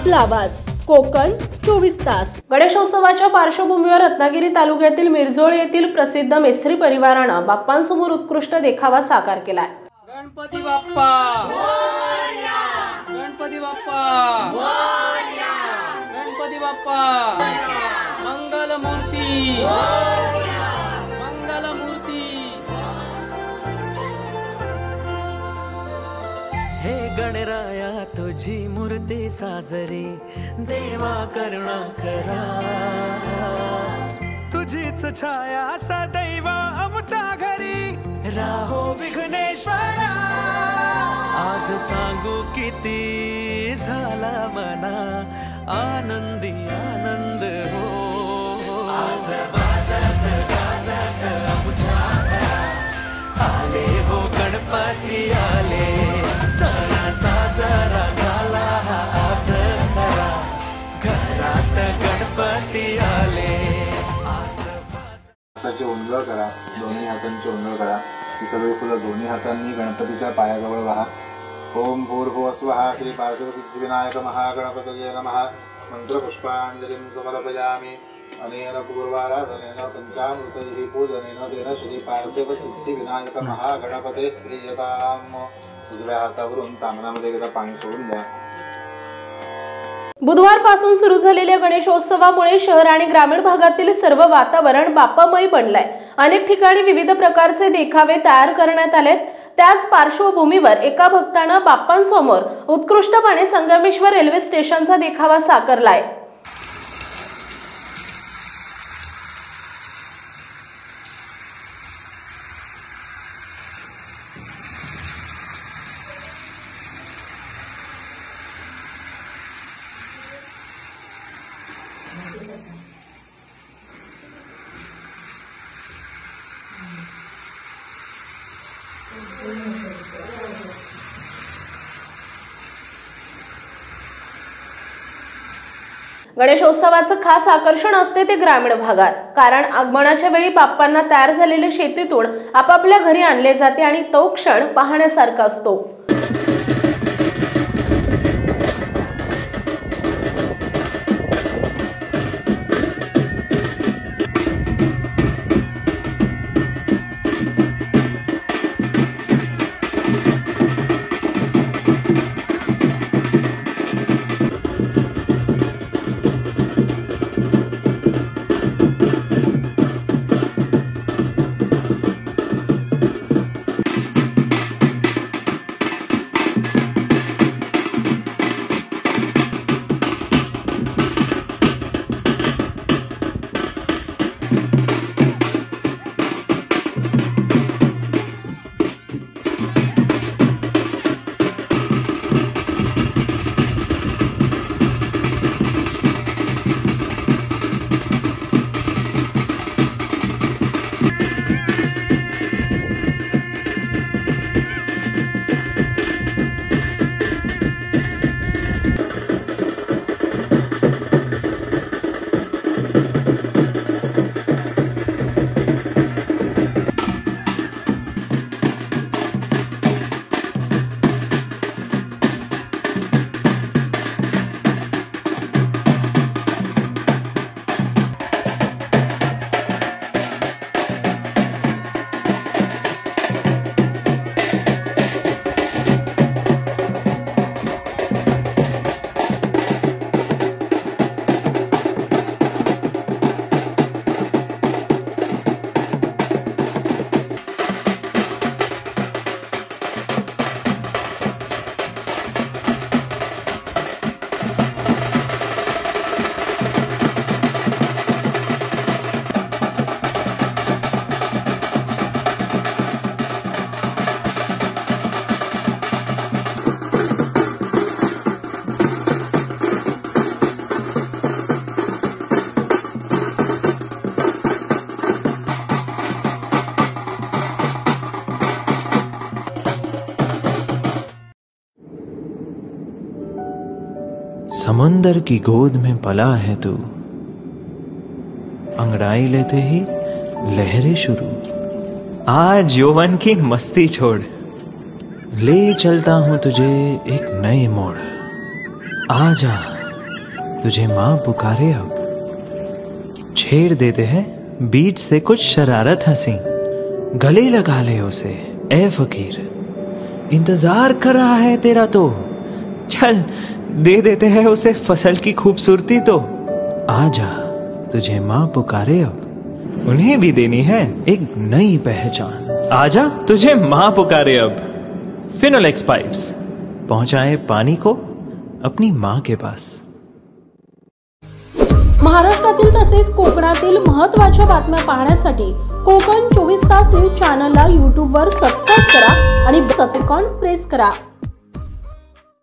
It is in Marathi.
आपला आवाज कोकण 24 तास। गणेशोत्सवाच्या पार्श्वभूमीवर रत्नागिरी तालुक्यातील मिरजोळ येथील प्रसिद्ध मेस्त्री परिवारानं बाप्पांसमोर उत्कृष्ट देखावा साकार केलाय। गणपती बाप्पा मोरया, गणपती बाप्पा मोरया, गणपती बाप्पा मंगल मूर्ती मोरया, मंगल मूर्ती। हे गणराया तुझी मूर्ती साजरी, देवा करुणा करा, तुझीच छाया सदैव आमच्या घरी राहो विघ्नेश्वरा। आज सांगू किती झाला मना आनंदी आनंद हो, आज वाजत गाजत आमच्या घरात आले हो गणपती आले, सण साजरा झाला हा आज खरा, घरात गणपती आले। हाताचे ओंजळ करा, दोन्ही हातांचे ओंजळ करा, ही सगळी फुलं दोन्ही हातांनी गणपतीच्या पायाजवळ वाहा। ओम भूर्भुवः स्वः श्री पार्श्वसिद्धिविनायक महागणपतये नमः। मंत्रपुष्पांजलिं समर्पयामि। अनेन पूर्वाराधनेन पंचामृतैः पूजनेन तेन श्री पार्श्वसिद्धिविनायक महागणपते प्रीयताम्। उजव्या हातावरून तांबणामध्ये एकदा पाणी सोडून द्या। बुधवारपासून सुरू झालेल्या गणेशोत्सवामुळे शहर आणि ग्रामीण भागातील सर्व वातावरण बाप्पामय बनलंय। अनेक ठिकाणी विविध प्रकारचे देखावे तयार करण्यात आलेत। त्याच पार्श्वभूमीवर एका भक्तानं बाप्पांसमोर उत्कृष्टपणे संगमेश्वर रेल्वे स्टेशनचा देखावा साकारलाय। गणेशोत्सवाचं खास आकर्षण असते ते ग्रामीण भागात, कारण आगमनाच्या वेळी बाप्पांना तयार झालेल्या शेतीतून आपापल्या घरी आणले जाते आणि तो क्षण पाहण्यासारखा असतो। समंदर की गोद में पला है तू, अंगड़ाई लेते ही लहरें शुरू। आज यौवन की मस्ती छोड़, ले चलता हूं तुझे एक नए मोड़। आजा तुझे माँ पुकारे अब। छेड़ देते हैं बीच से कुछ शरारत हंसी, गले लगा ले उसे ए फकीर, इंतजार कर रहा है तेरा तो। चल दे देते हैं उसे फसल की खूबसूरती तो। आजा तुझे माँ पुकारे अब, उन्हें भी देनी है एक नई पहचान। आजा तुझे माँ पुकारे अब। फिनोलेक्स पाइप्स पहुंचाए पानी को अपनी माँ के पास। महाराष्ट्रातील तसेच कोकणातील महत्त्वाच्या बातम्या पाहण्यासाठी कोकण 24 तास न्यूज चॅनलला YouTube वर सबस्क्राइब करा आणि बेल आयकॉन प्रेस करा।